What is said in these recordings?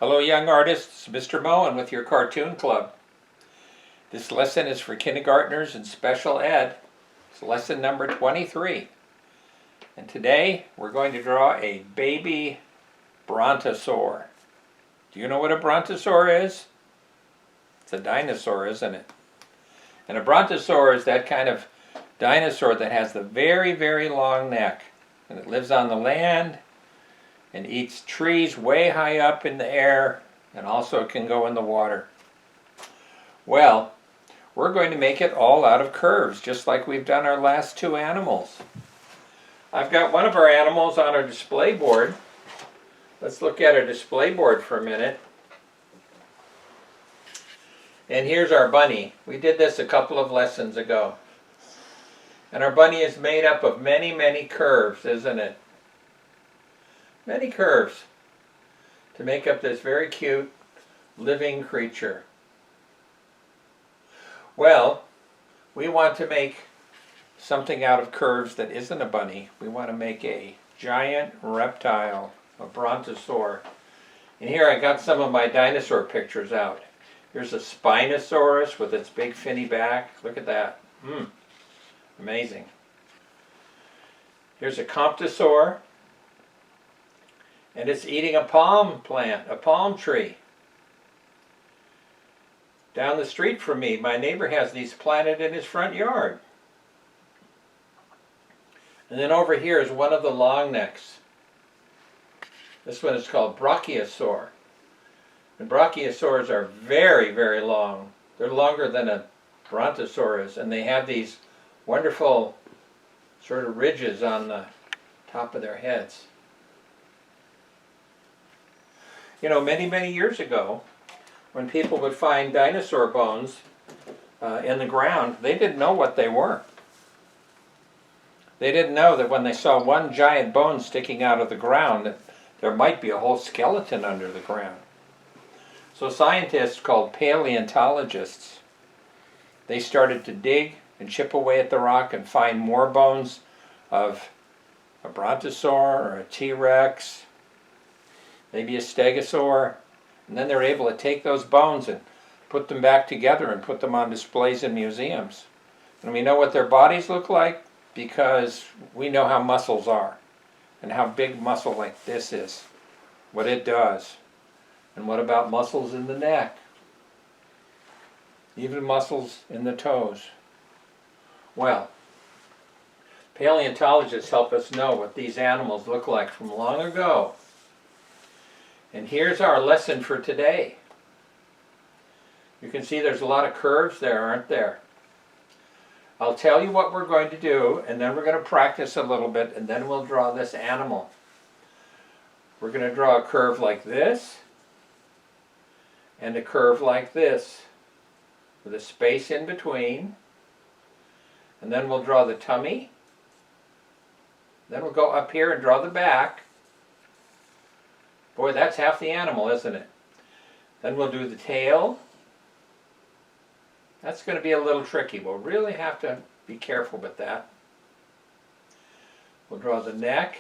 Hello young artists, Mr. Moen with your Cartoon Club. This lesson is for kindergartners and special ed. It's lesson number 23. And today we're going to draw a baby brontosaur. Do you know what a brontosaur is? It's a dinosaur, isn't it? And a brontosaur is that kind of dinosaur that has the very, very long neck. And it lives on the land and eats trees way high up in the air, and also can go in the water. Well, we're going to make it all out of curves, just like we've done our last two animals. I've got one of our animals on our display board. Let's look at our display board for a minute. And here's our bunny. We did this a couple of lessons ago. And our bunny is made up of many, many curves, isn't it? Many curves to make up this very cute living creature. Well, we want to make something out of curves that isn't a bunny. We want to make a giant reptile, a brontosaur. And here I got some of my dinosaur pictures out. Here's a Spinosaurus with its big finny back. Look at that. Amazing. Here's a Comptosaur. And it's eating a palm plant, a palm tree. Down the street from me, my neighbor has these planted in his front yard. And then over here is one of the long necks. This one is called Brachiosaur. And brachiosaurs are very, very long. They're longer than a brontosaurus, and they have these wonderful sort of ridges on the top of their heads. You know, many, many years ago, when people would find dinosaur bones in the ground, they didn't know what they were. They didn't know that when they saw one giant bone sticking out of the ground, that there might be a whole skeleton under the ground. So scientists called paleontologists, they started to dig and chip away at the rock and find more bones of a brontosaur or a T-Rex, maybe a stegosaur, and then they're able to take those bones and put them back together and put them on displays in museums. And we know what their bodies look like because we know how muscles are and how big muscle like this is, what it does. And what about muscles in the neck? Even muscles in the toes. Well, paleontologists help us know what these animals look like from long ago. And here's our lesson for today. You can see there's a lot of curves there, aren't there? I'll tell you what we're going to do, and then we're going to practice a little bit, and then we'll draw this animal. We're going to draw a curve like this, and a curve like this, with a space in between. And then we'll draw the tummy. Then we'll go up here and draw the back. Boy, that's half the animal, isn't it? Then we'll do the tail. That's going to be a little tricky. We'll really have to be careful with that. We'll draw the neck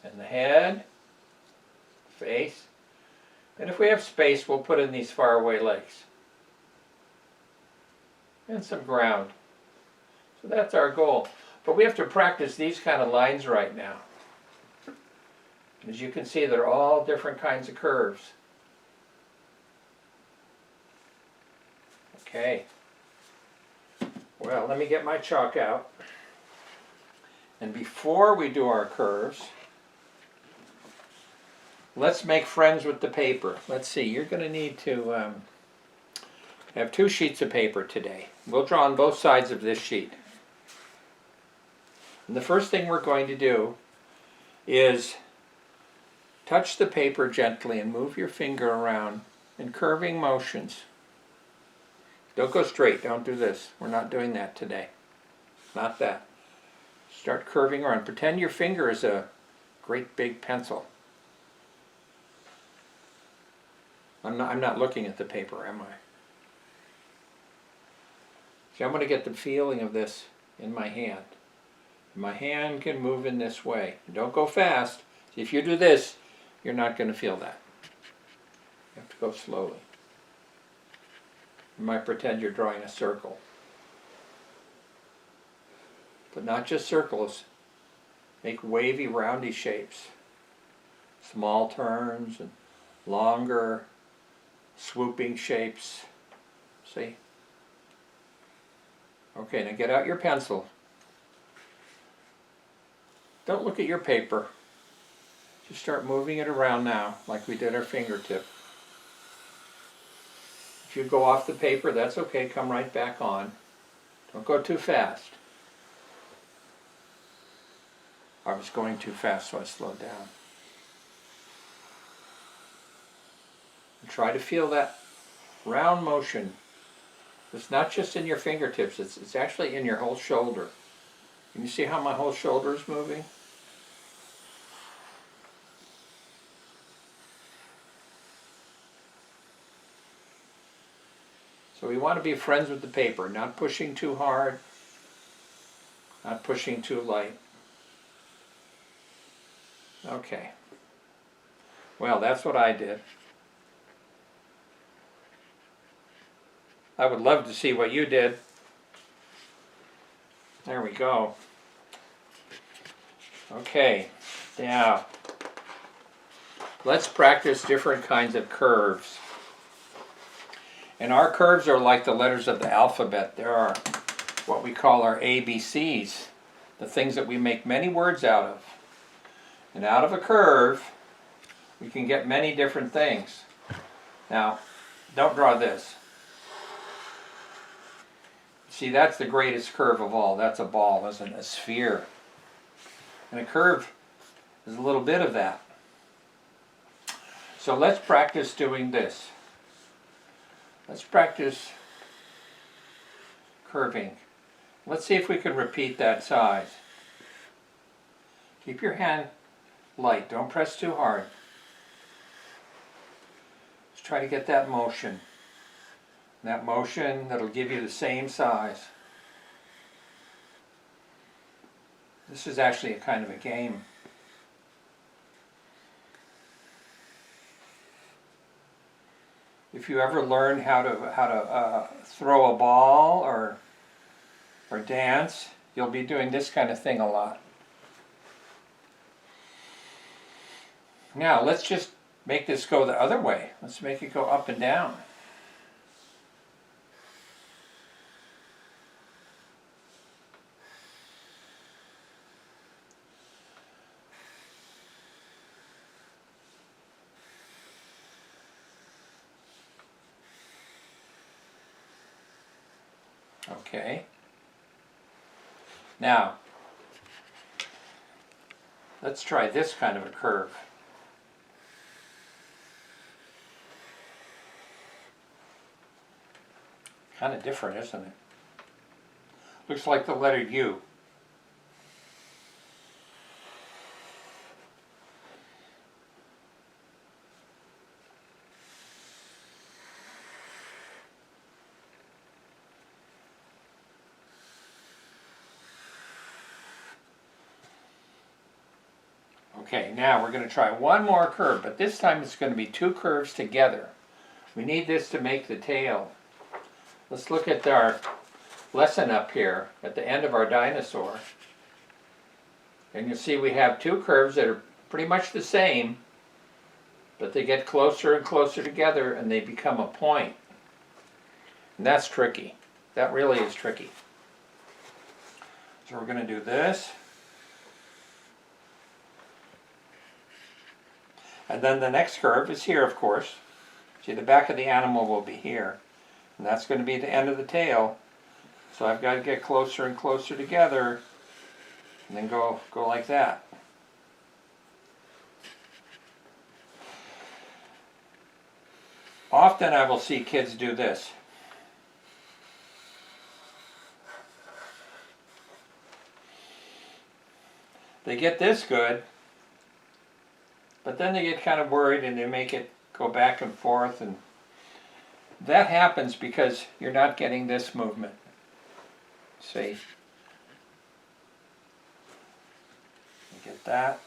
and the head, face, and if we have space, we'll put in these faraway legs. And some ground. So that's our goal. But we have to practice these kind of lines right now. As you can see, they're all different kinds of curves. Okay. Well, let me get my chalk out. And before we do our curves, let's make friends with the paper. Let's see, you're going to need to have 2 sheets of paper today. We'll draw on both sides of this sheet. And the first thing we're going to do is touch the paper gently and move your finger around in curving motions. Don't go straight, don't do this. We're not doing that today. Not that. Start curving around. Pretend your finger is a great big pencil. I'm not looking at the paper, am I? See, I'm going to get the feeling of this in my hand. My hand can move in this way. Don't go fast. See, if you do this, you're not going to feel that. Go slowly. You might pretend you're drawing a circle. But not just circles. Make wavy, roundy shapes. Small turns and longer, swooping shapes. See? Okay, now get out your pencil. Don't look at your paper. Just start moving it around now, like we did our fingertip. If you go off the paper, that's okay. Come right back on. Don't go too fast. I was going too fast, so I slowed down. And try to feel that round motion. It's not just in your fingertips, it's actually in your whole shoulder. Can you see how my whole shoulder is moving? So we want to be friends with the paper, not pushing too hard, not pushing too light. Okay. Well, that's what I did. I would love to see what you did. There we go. Okay, now let's practice different kinds of curves. And our curves are like the letters of the alphabet. There are what we call our ABCs, the things that we make many words out of. And out of a curve, we can get many different things. Now, don't draw this. See, that's the greatest curve of all. That's a ball, isn't it? A sphere. And a curve is a little bit of that. So let's practice doing this. Let's practice curving. Let's see if we can repeat that size. Keep your hand light. Don't press too hard. Let's try to get that motion. That motion that'll give you the same size. This is actually a kind of a game. If you ever learn how to throw a ball or dance, you'll be doing this kind of thing a lot. Now let's just make this go the other way. Let's make it go up and down. Okay. Now, let's try this kind of a curve. Kind of different, isn't it? Looks like the letter U. Okay, now we're going to try one more curve, but this time it's going to be two curves together. We need this to make the tail. Let's look at our lesson up here at the end of our dinosaur. And you'll see we have two curves that are pretty much the same, but they get closer and closer together and they become a point. And that's tricky. That really is tricky. So we're going to do this. And then the next curve is here, of course. See, the back of the animal will be here. And that's going to be the end of the tail. So I've got to get closer and closer together and then go like that. Often I will see kids do this. They get this good, but then they get kind of worried and they make it go back and forth, and that happens because you're not getting this movement. See? You get that,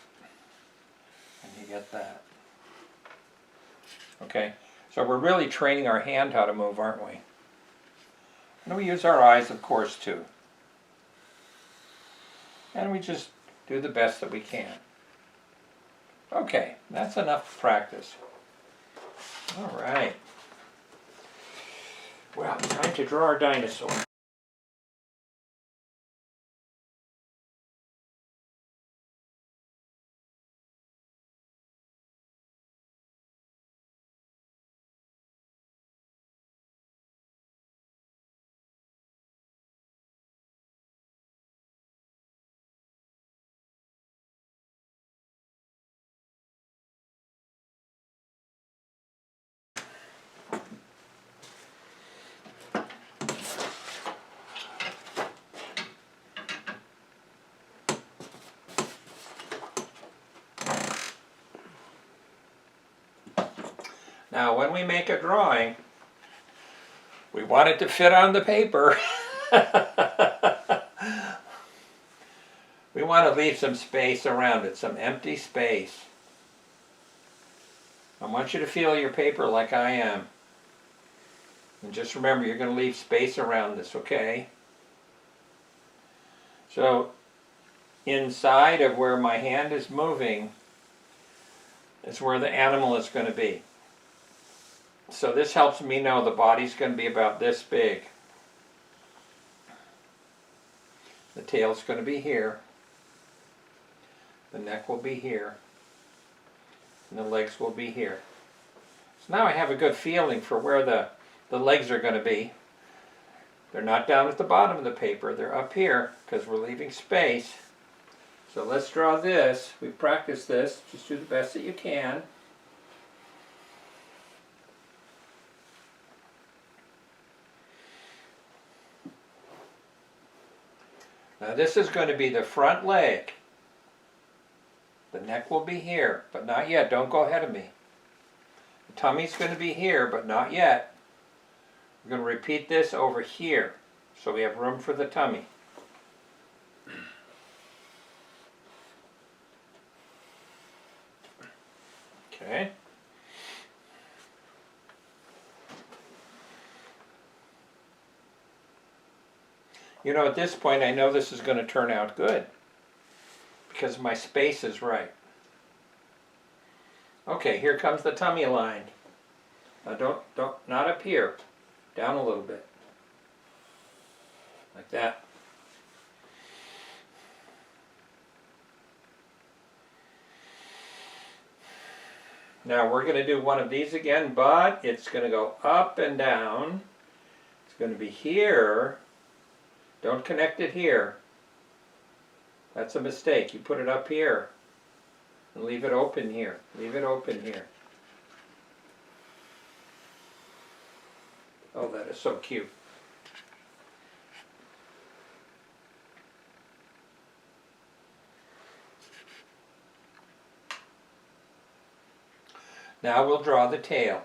and you get that. Okay? So we're really training our hand how to move, aren't we? And we use our eyes, of course, too. And we just do the best that we can. Okay, that's enough practice. All right. Well, time to draw our dinosaur. Now, when we make a drawing, we want it to fit on the paper. We want to leave some space around it, some empty space. I want you to feel your paper like I am. And just remember, you're going to leave space around this, okay? So, inside of where my hand is moving is where the animal is going to be. So this helps me know the body's going to be about this big. The tail's going to be here. The neck will be here. And the legs will be here. So now I have a good feeling for where the legs are going to be. They're not down at the bottom of the paper. They're up here because we're leaving space. So let's draw this. We've practiced this. Just do the best that you can. Now this is going to be the front leg. The neck will be here, but not yet. Don't go ahead of me. The tummy's going to be here, but not yet. We're going to repeat this over here, so we have room for the tummy. Okay. You know, at this point, I know this is going to turn out good because my space is right. Okay, here comes the tummy line. Now not up here. Down a little bit. Like that. Now we're going to do one of these again, but it's going to go up and down. It's going to be here. Don't connect it here. That's a mistake. You put it up here and leave it open here. Leave it open here. Oh, that is so cute. Now we'll draw the tail.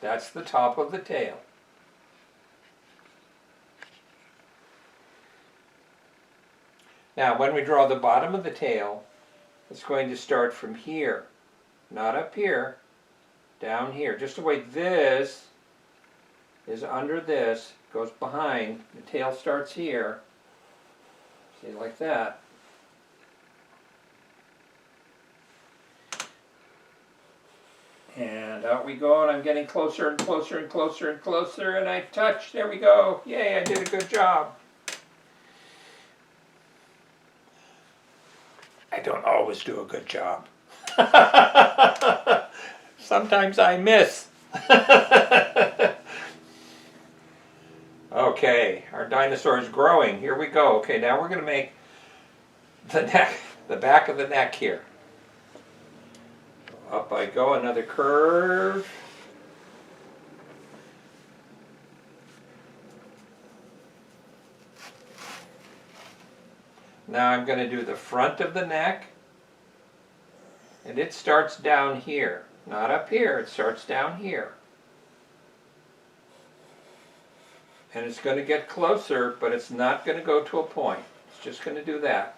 That's the top of the tail. Now, when we draw the bottom of the tail, it's going to start from here, not up here, down here. Just the way this is under this, goes behind, the tail starts here, see, like that. And out we go, and I'm getting closer and closer and closer and closer, and I touch, there we go, yay, I did a good job. I don't always do a good job. Sometimes I miss. Okay, our dinosaur is growing. Here we go. Okay, now we're going to make the neck, the back of the neck here. Up I go, another curve. Now I'm going to do the front of the neck, and it starts down here, not up here, it starts down here. And it's going to get closer, but it's not going to go to a point. It's just going to do that.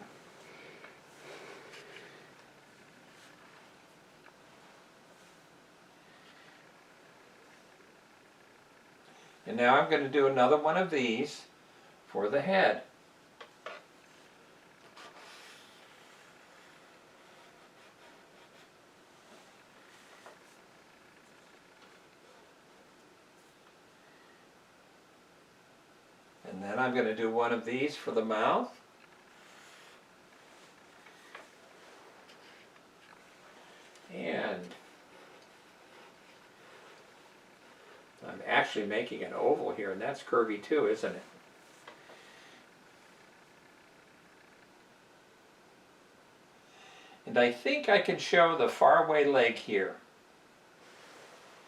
And now I'm going to do another one of these for the head. And then I'm going to do one of these for the mouth. And I'm actually making an oval here, and that's curvy too, isn't it? And I think I can show the faraway leg here.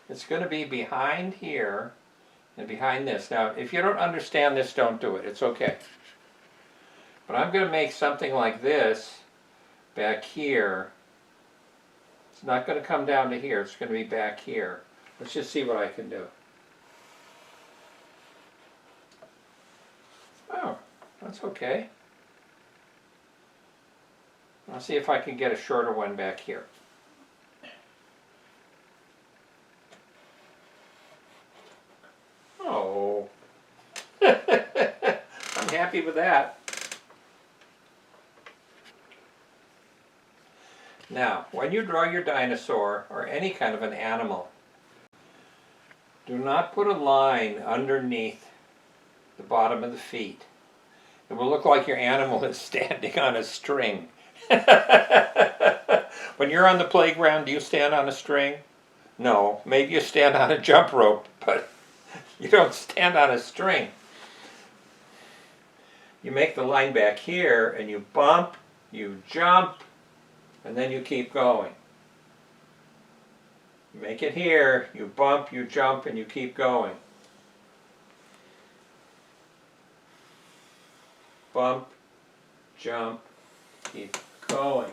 It's going to be behind here and behind this. Now, if you don't understand this, don't do it. It's okay. But I'm going to make something like this back here. It's not going to come down to here. It's going to be back here. Let's just see what I can do. Oh, that's okay. I'll see if I can get a shorter one back here. Oh, I'm happy with that. Now, when you draw your dinosaur or any kind of an animal, do not put a line underneath the bottom of the feet. It will look like your animal is standing on a string. When you're on the playground, do you stand on a string? No, maybe you stand on a jump rope, but you don't stand on a string. You make the line back here and you bump, you jump, and then you keep going. You make it here, you bump, you jump, and you keep going. Bump, jump, keep going.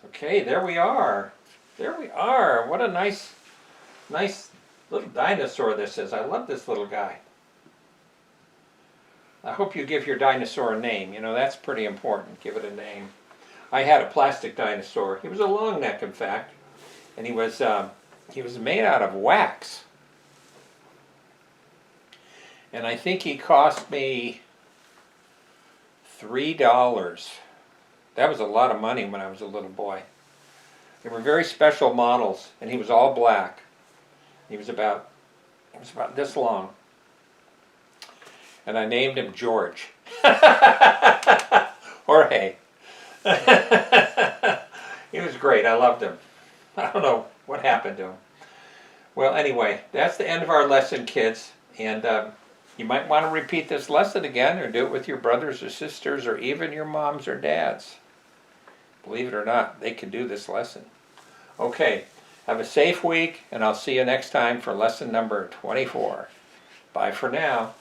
Okay, there we are. There we are. What a nice little dinosaur this is. I love this little guy. I hope you give your dinosaur a name. You know, that's pretty important. Give it a name. I had a plastic dinosaur. He was a long neck, in fact, and he was made out of wax. And I think he cost me $3. That was a lot of money when I was a little boy. They were very special models, and he was all black. He was about this long. And I named him George. Jorge. He was great. I loved him. I don't know what happened to him. Well, anyway, that's the end of our lesson, kids. And you might want to repeat this lesson again, or do it with your brothers or sisters, or even your moms or dads. Believe it or not, they can do this lesson. Okay, have a safe week, and I'll see you next time for lesson number 24. Bye for now.